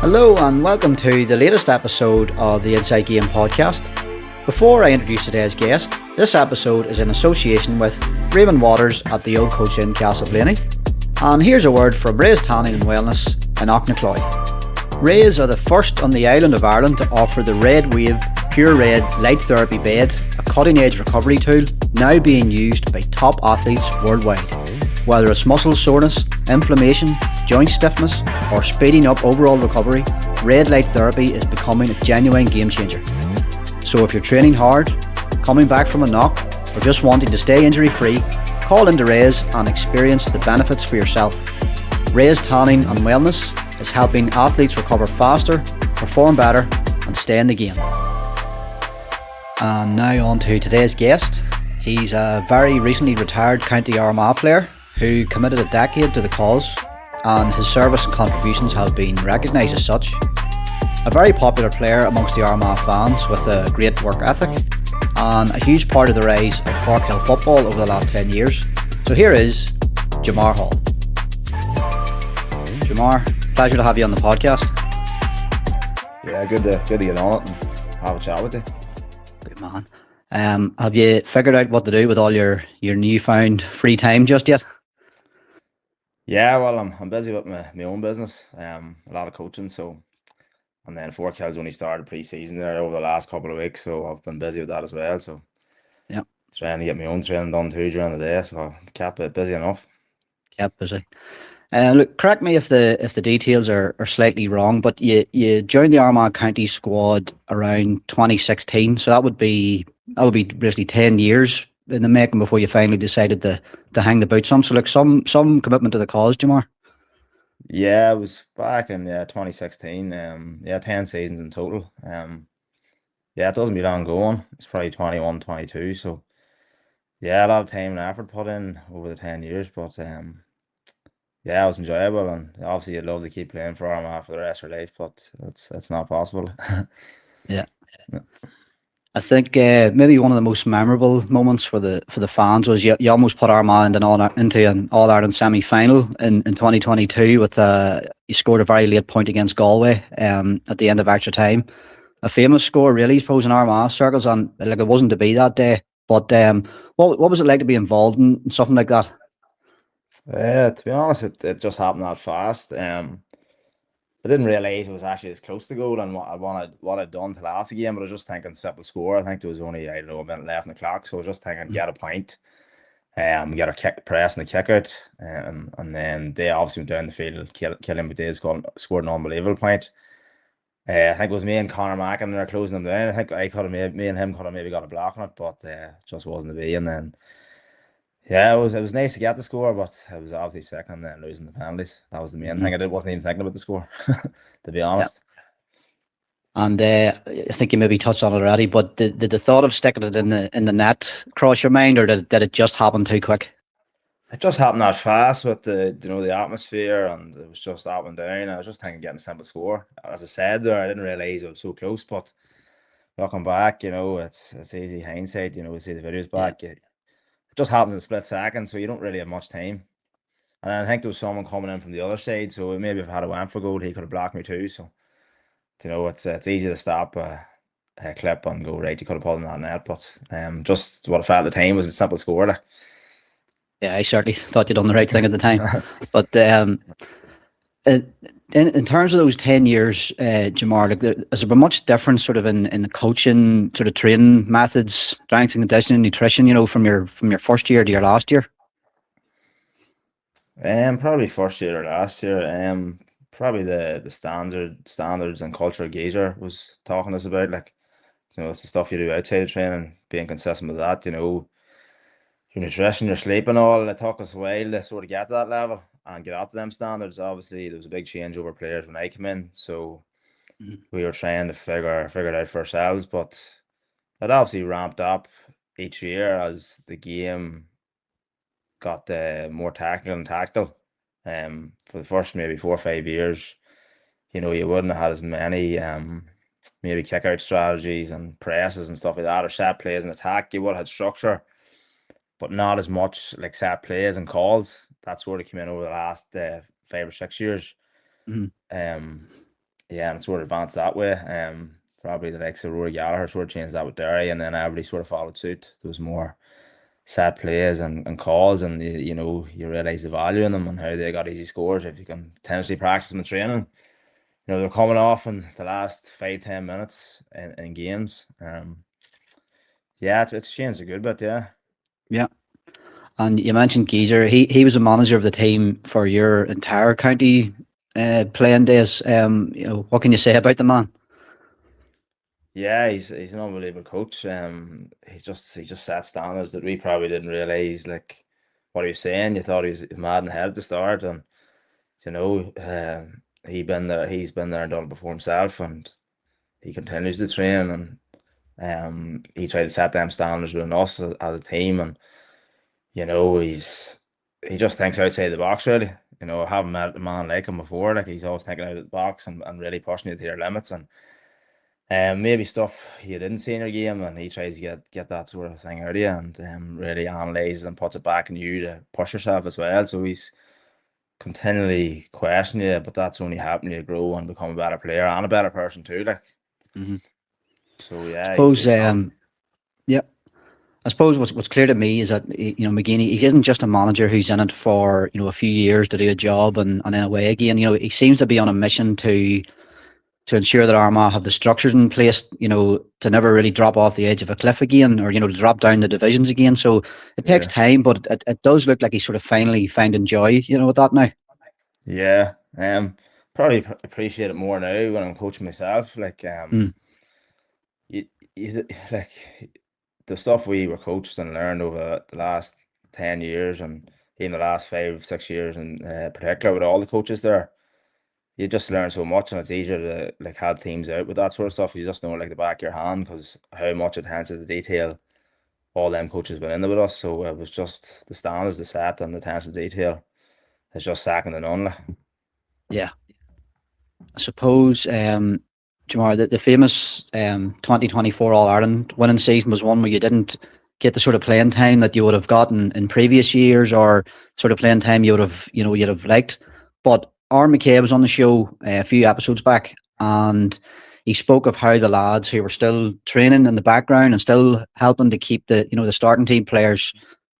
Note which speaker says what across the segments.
Speaker 1: Hello and welcome to the latest episode of the Inside Game podcast. Before I introduce today's guest, this episode is in association with Raymond Waters at the Old Coach Inn Castleblaney. And here's a word from Ray's Tanning and Wellness in Auchnachoy. Rays are the first on the island of Ireland to offer the Red Wave Pure Red Light Therapy Bed, a cutting-edge recovery tool now being used by top athletes worldwide. Whether it's muscle soreness, inflammation, joint stiffness, or speeding up overall recovery, Red Light Therapy is becoming a genuine game changer. So if you're training hard, coming back from a knock, or just wanting to stay injury free, call into Rays and experience the benefits for yourself. Rays Tanning and Wellness is helping athletes recover faster, perform better, and stay in the game. And now on to today's guest. He's a very recently retired County Armagh player who committed a decade to the cause, and his service and contributions have been recognised as such. A very popular player amongst the Armagh fans with a great work ethic, and a huge part of the rise of Farkhill football over the last 10 years. So here is Jemar Hall. Jemar, pleasure to have you on the podcast.
Speaker 2: Yeah, good to get on it and have a chat with you.
Speaker 1: Good man. Have you figured out what to do with all your newfound free time just yet?
Speaker 2: Yeah, well, I'm busy with my own business, a lot of coaching, and then Farkhill's only started pre-season there over the last couple of weeks, so I've been busy with that as well, so
Speaker 1: yeah,
Speaker 2: trying to get my own training done too during the day, so I've kept it busy enough.
Speaker 1: Kept busy. Look, correct me if the details are slightly wrong, but you joined the Armagh County squad around 2016, so that would be basically 10 years in the making before you finally decided to hang the boots on. So look, some commitment to the cause, Jemar.
Speaker 2: Yeah, it was back in 2016. 10 seasons in total. It doesn't be long going. It's probably 21, 22. So yeah, a lot of time and effort put in over the 10 years, but it was enjoyable, and obviously you'd love to keep playing for Armagh for the rest of your life, but it's not possible.
Speaker 1: Yeah. I think maybe one of the most memorable moments for the fans was you almost put Armagh into an All Ireland semi final in 2022 with you scored a very late point against Galway at the end of extra time. A famous score, really, I suppose, in Armagh circles, and like it wasn't to be that day. But what was it like to be involved in something like that?
Speaker 2: To be honest, it just happened that fast. I didn't realise it was actually as close to goal and what I'd done to last game, but I was just thinking simple score. I think there was only, I don't know, a minute left in the clock, so I was just thinking get a point, get a press and a kick out, and then they obviously went down the field. Killian McDade scored an unbelievable point. I think it was me and Conor Mackin there closing them down. I think me and him could have maybe got a block on it, but just wasn't to be. And then it was nice to get the score, but I was obviously second and then losing the penalties. That was the main thing. I wasn't even thinking about the score, to be honest.
Speaker 1: Yeah. And I think you maybe touched on it already, but did the thought of sticking it in the net cross your mind, or did it just happen too quick?
Speaker 2: It just happened that fast with the atmosphere, and it was just up and down. I was just thinking getting a simple score. As I said there, I didn't realise it was so close, but looking back, it's easy hindsight. We see the videos back. Yeah. It just happens in a split second, so you don't really have much time. And I think there was someone coming in from the other side, so maybe if I had a went for goal, he could have blocked me too. So, it's easy to stop a clip and go, right, you could have pulled in that net, but just what I felt at the time was a simple score there.
Speaker 1: Yeah, I certainly thought you'd done the right thing at the time. But in terms of those 10 years, Jemar, has there been much difference sort of in the coaching, sort of training methods, strength and conditioning, nutrition, from your first year to your last year?
Speaker 2: Probably first year or last year. Probably the standards and culture Geezer was talking to us about, like, it's the stuff you do outside of training, being consistent with that, your nutrition, your sleep and all. It took us a while to sort of get to that level and get up to them standards. Obviously, there was a big change over players when I came in, so we were trying to figure it out for ourselves, but it obviously ramped up each year as the game got more tactical and tactical. For the first maybe 4 or 5 years, you wouldn't have had as many maybe kick out strategies and presses and stuff like that, or set plays and attack. You would have had structure, but not as much like set plays and calls. That sort of came in over the last 5 or 6 years.
Speaker 1: Mm-hmm.
Speaker 2: yeah, and it sort of advanced that way. Probably the likes of Rory Gallagher sort of changed that with Derry, and then everybody sort of followed suit. There was more set plays and calls, and you know you realize the value in them and how they got easy scores if you can potentially practice them in training. You know they're coming off in the last 5-10 minutes in games. Yeah, it's changed a good bit. Yeah.
Speaker 1: Yeah. And you mentioned Geezer. He was a manager of the team for your entire county playing days. What can you say about the man?
Speaker 2: Yeah, he's an unbelievable coach. He just set standards that we probably didn't realize. Like what he was saying, you thought he was mad in the head at the start, and you know, he's been there and done it before himself, and he continues to train, and he tried to set them standards within us as a team, and you know, he just thinks outside the box really. You know, I haven't met a man like him before. Like he's always thinking out of the box and really pushing you to your limits, and maybe stuff you didn't see in your game, and he tries to get that sort of thing out of you, and really analyzes and puts it back in you to push yourself as well. So he's continually questioning you, but that's only helping you grow and become a better player and a better person too. Like
Speaker 1: Mm-hmm.
Speaker 2: so, yeah,
Speaker 1: Suppose,
Speaker 2: he's not.
Speaker 1: yeah. I suppose what's clear to me is that McGeeney, he isn't just a manager who's in it for a few years to do a job and then away again. He seems to be on a mission to ensure that Armagh have the structures in place, to never really drop off the edge of a cliff again, or to drop down the divisions again. So it takes
Speaker 2: Yeah,
Speaker 1: time, but it does look like he's sort of finally finding joy, with that now.
Speaker 2: yeah. Probably appreciate it more now when I'm coaching myself. Like
Speaker 1: Mm,
Speaker 2: you like the stuff we were coached and learned over the last 10 years, and even the last 5-6 years in particular with all the coaches there. You just learn so much, and it's easier to like help teams out with that sort of stuff. You just know it like the back of your hand because how much attention to detail all them coaches been in there with us. So it was just the standards, the set, and the attention to detail. It's just second to none. Like.
Speaker 1: yeah. I suppose, Jemar, the famous 2024 All Ireland winning season was one where you didn't get the sort of playing time that you would have gotten in previous years, or sort of playing time you would have, you'd have liked. But Aaron McKay was on the show a few episodes back, and he spoke of how the lads who were still training in the background and still helping to keep the starting team players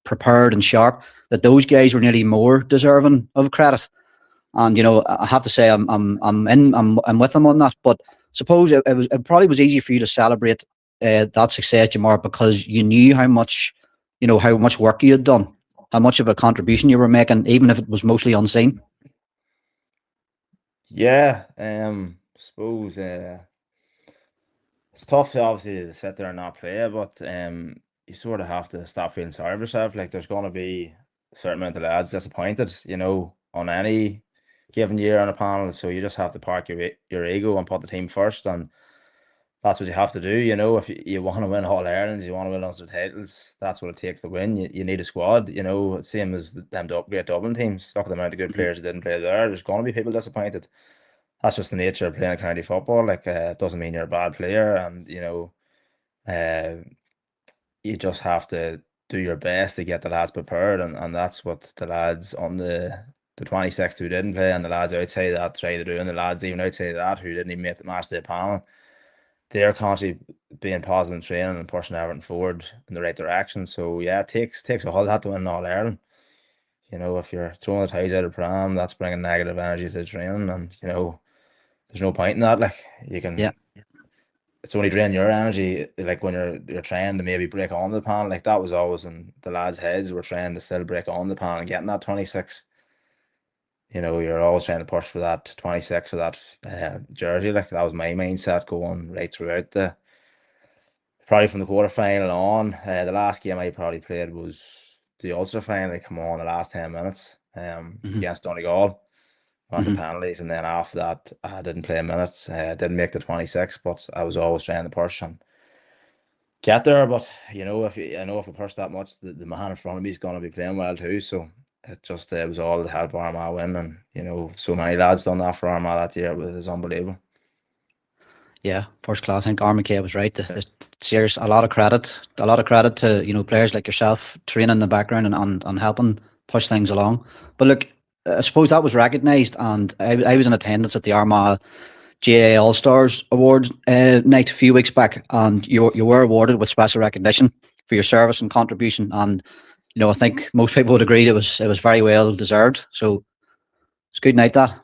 Speaker 1: prepared and sharp, that those guys were nearly more deserving of credit. And I have to say, I'm with him on that. But suppose it probably was easy for you to celebrate that success, Jamar, because you knew how much work you had done, how much of a contribution you were making, even if it was mostly unseen.
Speaker 2: Yeah, suppose it's tough to obviously to sit there and not play, but you sort of have to stop feeling sorry for yourself. Like there's gonna be a certain amount of lads disappointed, on any given year on a panel. So you just have to park your ego and put the team first, and that's what you have to do. If you want to win All Irelands, you want to win Ulster titles, that's what it takes to win. You need a squad, same as them great Dublin teams. Look at the amount of good
Speaker 1: Mhm.
Speaker 2: players who didn't play there. There's going to be people disappointed. That's just the nature of playing a county football. Like, it doesn't mean you're a bad player, and uh, you just have to do your best to get the lads prepared, and that's what the lads on the 26th who didn't play and the lads outside that try to do, and the lads even outside that who didn't even make the match to the panel. They're constantly being positive in training and pushing everything forward in the right direction. So yeah, it takes a whole lot to win All Ireland. If you're throwing the ties out of pram, that's bringing negative energy to the training, and there's no point in that. Like you
Speaker 1: Yeah,
Speaker 2: can, it's only draining your energy. Like when you're trying to maybe break on the pan, like that was always in the lads' heads. We're trying to still break on the pan and getting that 26. You're always trying to push for that 26 or that jersey. Like that was my mindset going right throughout probably from the quarter final on. The last game I probably played was the Ulster final. I come on the last 10 minutes
Speaker 1: hmm
Speaker 2: against Donegal. Went to
Speaker 1: hmm
Speaker 2: penalties, and then after that, I didn't play a minute. Didn't make the 26, but I was always trying to push and get there. But I know if I push that much, the man in front of me is going to be playing well too. So it was all to help Armagh win, and so many lads done that for Armagh that year. It was unbelievable.
Speaker 1: yeah, first class. I think Aaron McKay was right. Serious, a lot of credit to players like yourself training in the background and helping push things along. But look, I suppose that was recognised, and I was in attendance at the Armagh GA All Stars Award night a few weeks back, and you were awarded with special recognition for your service and contribution. And I think most people would agree it was very well deserved. So it's a good night that.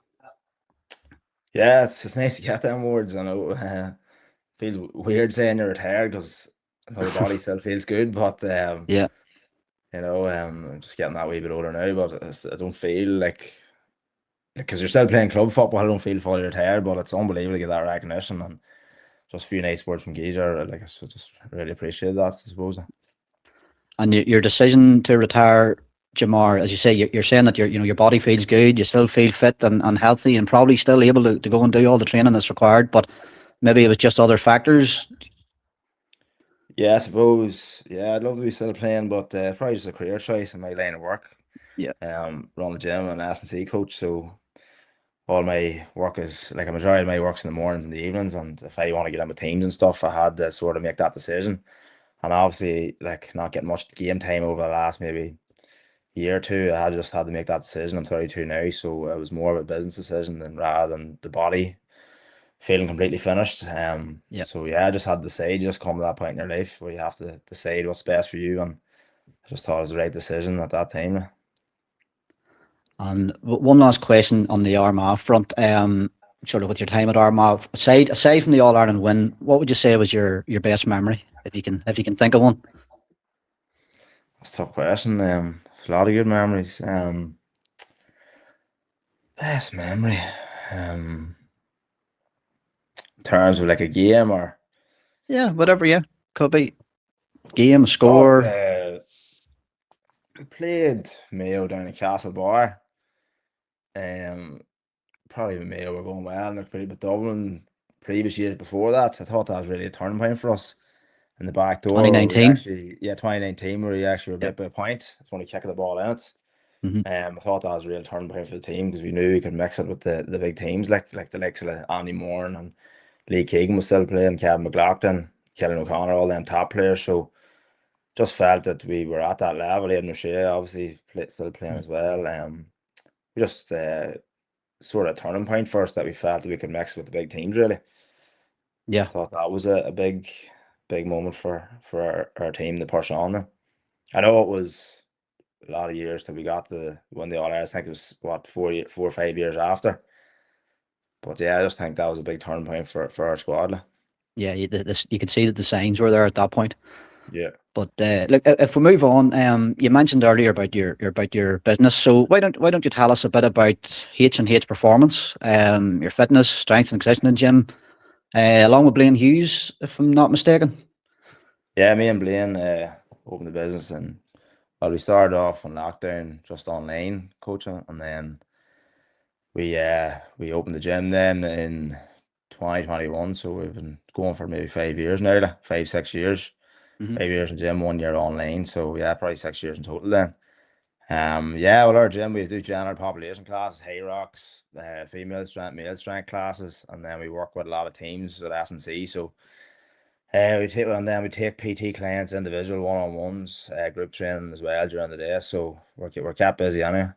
Speaker 2: Yeah, it's nice to get them awards. I know feels weird saying you're retired because the body still feels good, but
Speaker 1: Yeah,
Speaker 2: I'm just getting that wee bit older now. But I don't feel like because you're still playing club football. I don't feel fully retired, but it's unbelievable to get that recognition and just a few nice words from Geezer. Like I just really appreciate that, I suppose.
Speaker 1: and your decision to retire, Jamar, as you say, you're saying that your body feels good, you still feel fit and healthy, and probably still able to go and do all the training that's required. But maybe it was just other factors.
Speaker 2: Yeah, I suppose. Yeah, I'd love to be still playing, but probably just a career choice in my line of work.
Speaker 1: Yeah,
Speaker 2: Run the gym and S&C coach, so all my work is like a majority of my work's in the mornings and the evenings. And if I want to get into teams and stuff, I had to sort of make that decision. And obviously, like not getting much game time over the last maybe year or two, I just had to make that decision. I'm 32 now, so it was more of a business decision than rather than the body feeling completely finished.
Speaker 1: yeah.
Speaker 2: So yeah, I just had to decide. You just come to that point in your life where you have to decide what's best for you, and I just thought it was the right decision at that time.
Speaker 1: And one last question on the Armagh front. Sort of with your time at Armagh, aside from the All Ireland win, what would you say was your best memory, if you can think of one?
Speaker 2: That's a tough question. A lot of good memories. Best memory. In terms of like a game or
Speaker 1: Yeah, whatever. Yeah, could be game
Speaker 2: thought
Speaker 1: score.
Speaker 2: we played Mayo down in Castlebar. Um, Probably Mayo were going well, and they're pretty, but Dublin previous years before that, I thought that was really a turning point for us in the back door. Where we
Speaker 1: 2019.
Speaker 2: actually, yeah, 2019, where we actually were
Speaker 1: Yeah.
Speaker 2: bit by a point. It's only kicking the ball in it.
Speaker 1: Hmm.
Speaker 2: I thought that was a real turning point for the team because we knew we could mix it with the big teams like the likes of Andy Moore and Lee Keegan was still playing, Kevin McLaughlin, Kellen O'Connor, all them top players. So just felt that we were at that level. Aidan O'Shea obviously still playing as well. We just sort of turning point for us that we felt that we could mix with the big teams really. I
Speaker 1: Yeah,
Speaker 2: thought that was a big moment for our team to push on them. I know it was a lot of years till we got to win the All Ireland. I think it was what 4 or 5 years after. But yeah, I just think that was a big turning point for our squad. Like.
Speaker 1: yeah. You could see that the signs were there at that point.
Speaker 2: Yeah.
Speaker 1: But look, if we move on, you mentioned earlier about your business. So why don't you tell us a bit about H&H Performance, your fitness, strength and conditioning gym, along with Blaine Hughes, if I'm not mistaken.
Speaker 2: Yeah, me and Blaine opened the business, and well, we started off in lockdown just online coaching, and then we opened the gym then in 2021. So we've been going for maybe 5 years now, like 5 6 years.
Speaker 1: Hmm.
Speaker 2: 5 years in gym, 1 year online. So yeah, probably 6 years in total then. Yeah, well, our gym we do general population classes, hay rocks, female strength, male strength classes, and then we work with a lot of teams at S&C. So we take PT clients, individual one-on-ones, group training as well during the day. So we're kept busy anyway.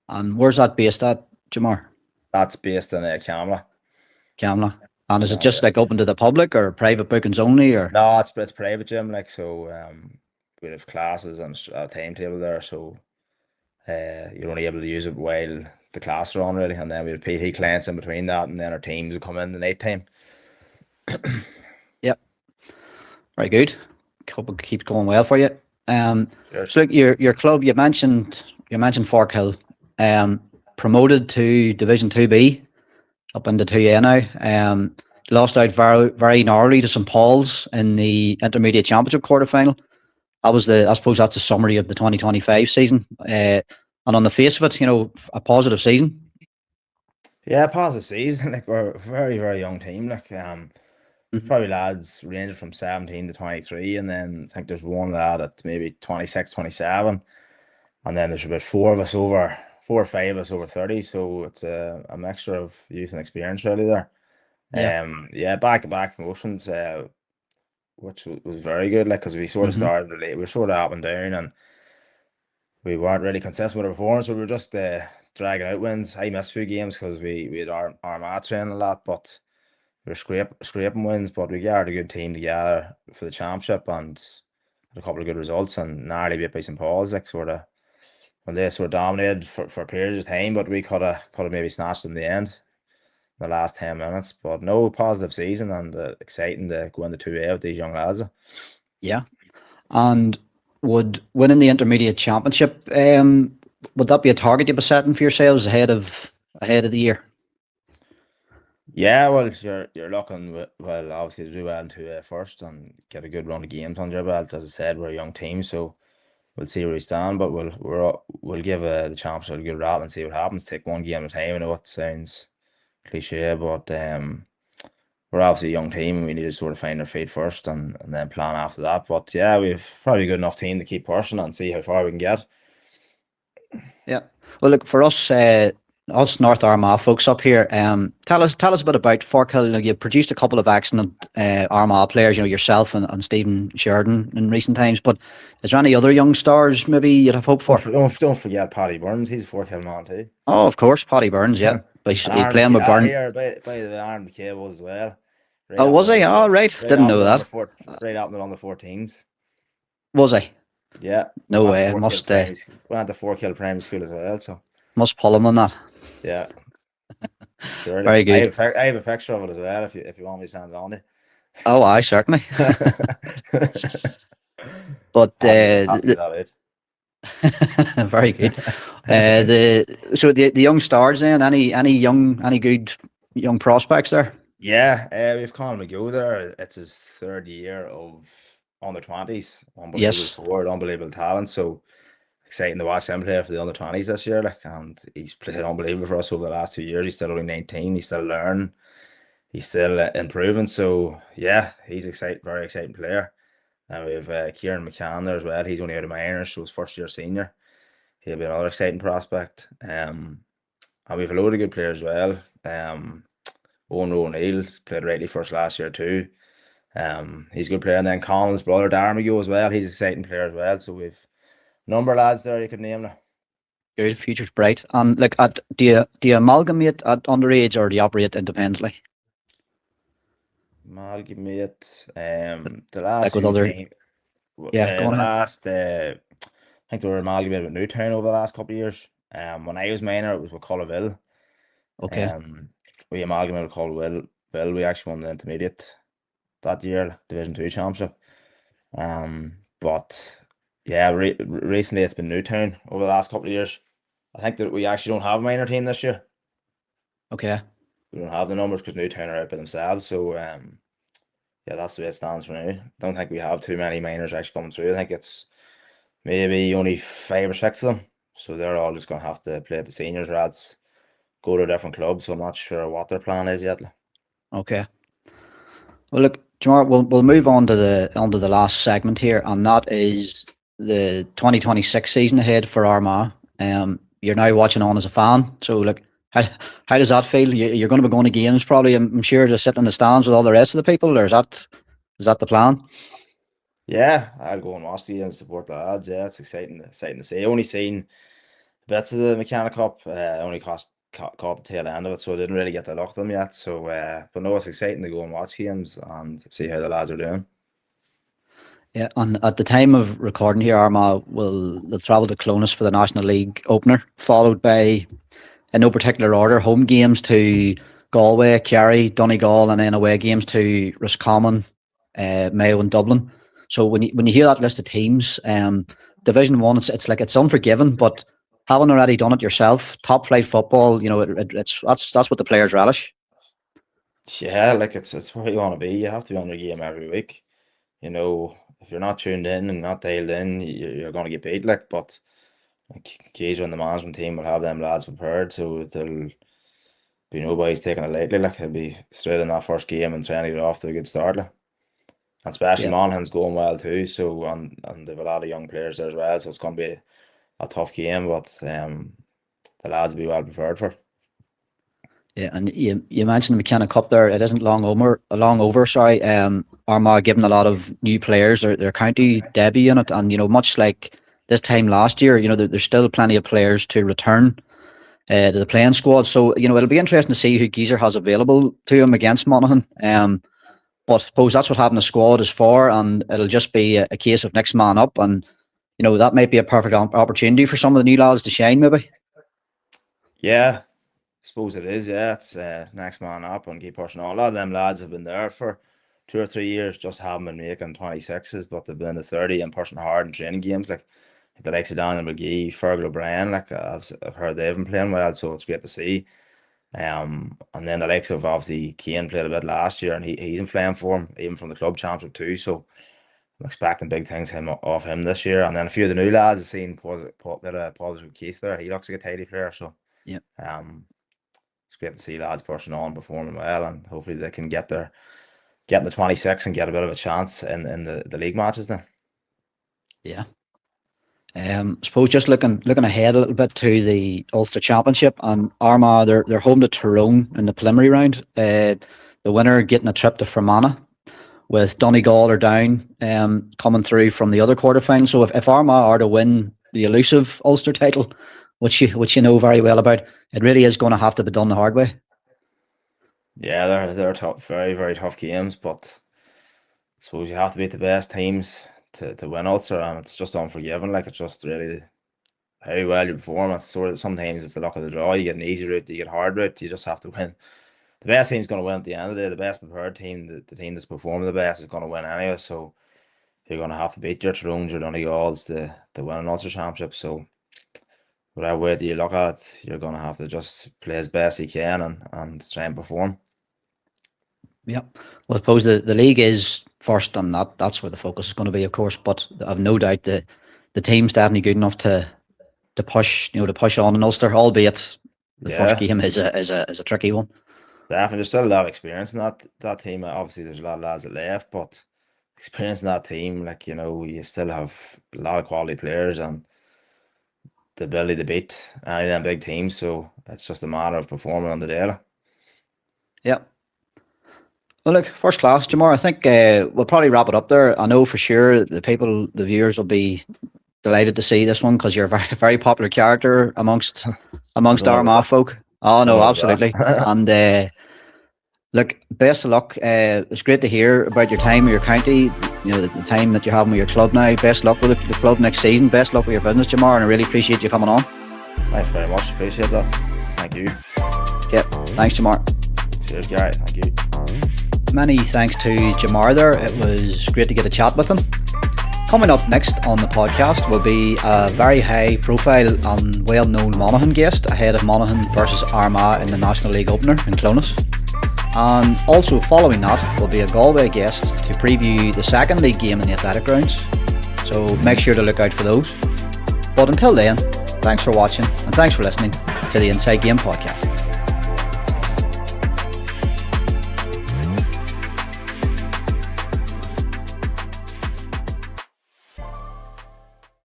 Speaker 1: And where's that based at, Jamar?
Speaker 2: That's based in Camla.
Speaker 1: Camla. And is it just
Speaker 2: Yeah.
Speaker 1: like open to the public or private bookings only, or?
Speaker 2: No, it's private gym, like so. We have classes and a timetable there, so you're only able to use it while the class are on, really. And then we have PT clients in between that, and then our teams will come in the night time.
Speaker 1: Yep. Very good. Hope it keeps going well for you.
Speaker 2: Cheers.
Speaker 1: So look, your club, you mentioned Fork Hill, promoted to Division 2B, up into 2A now. Lost out very very narrowly to St Paul's in the Intermediate Championship quarterfinal. I suppose that's a summary of the 2025 season. And on the face of it, a positive season.
Speaker 2: Yeah, positive season. Like we're a very very young team. Like there's
Speaker 1: Mhm.
Speaker 2: probably lads ranging from 17 to 23, and then I think there's one lad at maybe 26, 27. And then there's about four of us over, 4 or 5 of us over 30. So it's a mixture of youth and experience really there.
Speaker 1: Yeah.
Speaker 2: Yeah, back to back promotions, which was very good. Like, because we sort of
Speaker 1: Hmm.
Speaker 2: started late, we were sort of up and down, and we weren't really consistent with our performance. We were just dragging out wins. I missed a few games because we had our mat training a lot, but we were scraping wins. But we gathered a good team together for the championship and had a couple of good results and narrowly beat by St Paul's, like sort of when they sort of dominated for periods of time, but we could have maybe snatched in the end, in the last 10 minutes. But no, positive season and exciting to go into 2A with these young lads.
Speaker 1: Yeah. And would winning the intermediate championship, would that be a target you'd be setting for yourselves ahead of the year?
Speaker 2: Yeah, well, you're looking well, obviously to do well in 2A first and get a good run of games under your belt. As I said, we're a young team, so we'll see where we stand, but we'll give the championship a good rattle and see what happens. Take one game at a time. I know it sounds cliche, but we're obviously a young team and we need to sort of find our feet first and then plan after that. But yeah, we've probably a good enough team to keep pushing and see how far we can get.
Speaker 1: Yeah. Well, look, for us North Armagh folks up here, tell us a bit about Forkhill. You know, you produced a couple of excellent Armagh players, you know, yourself and Stephen Sheridan in recent times. But is there any other young stars maybe you'd have hope for?
Speaker 2: Don't forget Paddy Burns. He's a Forkhill man too.
Speaker 1: Oh, of course, Paddy Burns. Yeah, but
Speaker 2: And
Speaker 1: he's
Speaker 2: Aaron
Speaker 1: playing with
Speaker 2: McKay,
Speaker 1: Burn.
Speaker 2: here by the way, Aaron McKay was as well. Right
Speaker 1: Oh,
Speaker 2: up
Speaker 1: was
Speaker 2: there on
Speaker 1: he?
Speaker 2: the
Speaker 1: Oh,
Speaker 2: four,
Speaker 1: right.
Speaker 2: right
Speaker 1: Didn't
Speaker 2: up
Speaker 1: know
Speaker 2: there on the
Speaker 1: that.
Speaker 2: four, right up there on the 14s.
Speaker 1: Was he?
Speaker 2: Yeah,
Speaker 1: No
Speaker 2: went to
Speaker 1: way.
Speaker 2: Forkhill Primary School. Went to Forkhill Primary School as well. So
Speaker 1: Must pull him on that.
Speaker 2: yeah, surely.
Speaker 1: Very good.
Speaker 2: I have a picture of it as well if you want me to send it on to
Speaker 1: Oh, I certainly.
Speaker 2: you.
Speaker 1: But
Speaker 2: Happy with that, it.
Speaker 1: very good. The young stars then, any good young prospects there?
Speaker 2: Yeah, we've Conor McGill there. It's his third year of under 20s. Unbelievable
Speaker 1: Yes.
Speaker 2: forward, unbelievable talent. So exciting to watch him play for the under 20s this year. Like, and he's played unbelievable for us over the last 2 years. He's still only 19. He's still learning. He's still improving. So yeah, he's exciting, very exciting player. And we have Kieran McCann there as well. He's only out of minors, so he's first year senior. He'll be another exciting prospect. And we have a load of good players as well. Owen O'Neill played rightly for us last year too. He's a good player. And then Colin's brother Darren McGill as well. He's an exciting player as well. So we've a number of lads there you could name now.
Speaker 1: Good, future's bright. And like, do you amalgamate at underage or do you operate independently?
Speaker 2: Amalgamate. The last
Speaker 1: Like with
Speaker 2: few
Speaker 1: other,
Speaker 2: came.
Speaker 1: yeah, go
Speaker 2: The
Speaker 1: on ahead.
Speaker 2: last, I think they were amalgamated with Newtown over the last couple of years. When I was minor, it was with Cullerville.
Speaker 1: Okay,
Speaker 2: Um, we amalgamated with Cullerville. We actually won the intermediate that year, Division Two championship. But yeah, recently it's been Newtown over the last couple of years. I think that we actually don't have a minor team this year.
Speaker 1: okay.
Speaker 2: We don't have the numbers because Newtown are out by themselves. So yeah, that's the way it stands for now. Don't think we have too many minors actually coming through. I think it's maybe only 5 or 6 of them. So they're all just gonna have to play at the seniors or else go to a different club. So I'm not sure what their plan is yet.
Speaker 1: Okay. Well, look, Jemar, we'll move on to the last segment here, and that is the 2026 season ahead for Armagh. You're now watching on as a fan, so look, how does that feel? You're going to be going to games probably. I'm sure, just sitting in the stands with all the rest of the people, or is that the plan?
Speaker 2: Yeah, I'll go and watch the and support the lads. Yeah, it's exciting to see. I only seen bits of the Mechanic Cup. I only caught the tail end of it, so I didn't really get to look at them yet. So, but no, it's exciting to go and watch games and see how the lads are doing.
Speaker 1: Yeah, and at the time of recording here, Armagh they'll travel to Clonus for the National League opener, followed by, in no particular order, home games to Galway, Kerry, Donegal, and then away games to Roscommon, Mayo, and Dublin. So when you hear that list of teams, Division One, it's like it's unforgiving, but having already done it yourself, top flight football, you know, that's what the players relish.
Speaker 2: Yeah, like it's where you want to be. You have to be on your game every week. You know, if you're not tuned in and not dialed in, you're going to get beat. Like, but like, Keys and the management team will have them lads prepared, so there'll be nobody's taking it lightly. Like, he'll be straight in that first game and trying to get off to a good start. Like. And especially
Speaker 1: Yeah,
Speaker 2: Monaghan's going well too. So and they've a lot of young players there as well. So it's going to be a tough game, but the lads will be well prepared for.
Speaker 1: yeah, and you mentioned the McKenna Cup there. It isn't long over. Sorry, Armagh given a lot of new players their county debut in it, and you know, much like this time last year, you know, there's still plenty of players to return. to the playing squad. So, it'll be interesting to see who Geezer has available to him against Monaghan. But I suppose that's what having a squad is for, and it'll just be a case of next man up. And, that might be a perfect opportunity for some of the new lads to shine, maybe.
Speaker 2: Yeah, I suppose it is. Yeah, it's next man up and keep pushing on. A lot of them lads have been there for 2 or 3 years, just haven't been making 26s, but they've been in the 30 and pushing hard in training games. Like the likes of Daniel McGee, Fergal O'Brien, like I've heard they've been playing well, so it's great to see. And then the likes of obviously Kane played a bit last year, and he's in flame form, even from the club championship too. So I'm expecting big things off him this year. And then a few of the new lads, I've seen Paul Keith there. He looks like a tidy player. So
Speaker 1: Yeah.
Speaker 2: It's great to see lads pushing on, performing well, and hopefully they can get in the 26 and get a bit of a chance in the league matches then.
Speaker 1: Yeah. I suppose just looking ahead a little bit to the Ulster Championship, and Armagh, they're home to Tyrone in the preliminary round. The winner getting a trip to Fermanagh, with Donegal or down coming through from the other quarterfinal. So if Armagh are to win the elusive Ulster title, which you know very well about, it really is going to have to be done the hard way.
Speaker 2: Yeah, they're tough, very, very tough games, but I suppose you have to beat the best teams to win Ulster, and it's just unforgiving. Like, it's just really how well you perform. It's sort of, sometimes it's the luck of the draw. You get an easy route, you get a hard route. You just have to win. The best team's going to win at the end of the day. The best prepared team, the team that's performing the best, is going to win anyway. So you're going to have to beat your Tyrones, your Donegals to win an Ulster Championship. So whatever way do you look at it, you're going to have to just play as best you can and try and perform.
Speaker 1: Yeah. Well, I suppose the league is first, and that's where the focus is going to be, of course. But I've no doubt the team's definitely good enough to push on in Ulster, albeit the first game is a tricky one.
Speaker 2: Definitely, there's still a lot of experience in that team. Obviously, there's a lot of lads that left, but experience in that team, like, you still have a lot of quality players and the ability to beat any of them big teams. So it's just a matter of performing on the day.
Speaker 1: Yeah. Well, look, first class, Jemar. I think we'll probably wrap it up there. I know for sure the viewers will be delighted to see this one, because you're a very, very popular character amongst Armagh folk. Oh no, absolutely. And look, best of luck. It's great to hear about your time with your county. The time that you're having with your club now. Best luck with the club next season. Best luck with your business, Jemar, and I really appreciate you coming on.
Speaker 2: Thanks very much. Appreciate that. Thank you.
Speaker 1: Yeah, thanks, Jemar.
Speaker 2: Cheers, Gary. Thank you.
Speaker 1: Many thanks to Jemar there. It was great to get a chat with him. Coming up next on the podcast will be a very high profile and well-known Monaghan guest ahead of Monaghan versus Armagh in the National League opener in Clonus. And also following that will be a Galway guest to preview the second league game in the Athletic Grounds. So make sure to look out for those. But until then, thanks for watching and thanks for listening to the Inside Game Podcast.